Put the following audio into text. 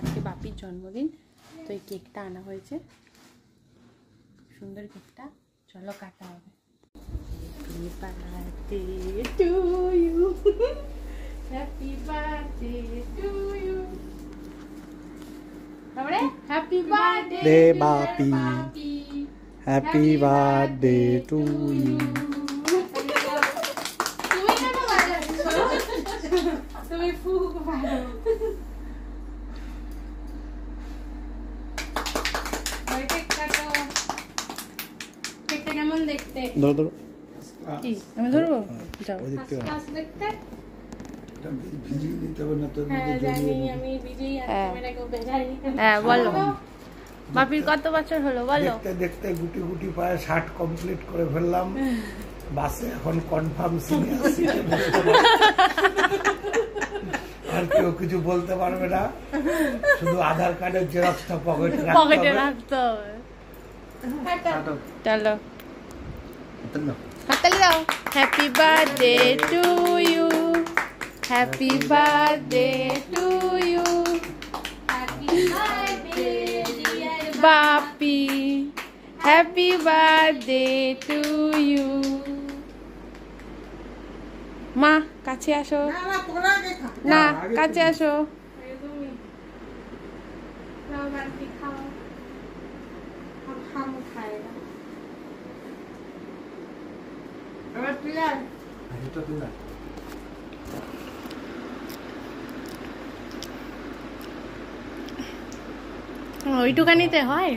আজকে বাপির জন্মদিন, তো এই কেকটা আনা হয়েছে, সুন্দর কেকটা, চলো কাটা হবে। Happy birthday to you, happy birthday to you, তারপরে happy birthday Bapi, happy birthday to you. তুমি ফুক মারো। কেকটা কেমন দেখতে? ধরো ধরো। কি আমি ধরবো? যাও। দেখতে ভিজিয়ে দিতে হবে না তোর হ্যাঁ জানি, আমি ভিজেই আর ক্যামেরাকেও বেজাই। হ্যাঁ বলো, বাপির কত বছর হলো বলো? দেখতে দেখতে গুটি গুটি পায়ে 60 কমপ্লিট করে ফেললাম। বাসে এখন কনফার্ম সিনিয়র সিটে বসতে পারবো। আর কেউ কিছু বলতে পারবে না, শুধু আধার কার্ডের জেরক্সটা পকেটে রাখতে হবে। চলো হাততালি দাও। Happy birthday to you, happy birthday to you, happy birthday dear Bapi, happy birthday to you. মা কাছে আসো, না কাছে আসো। ওইটুকানিতে হয়।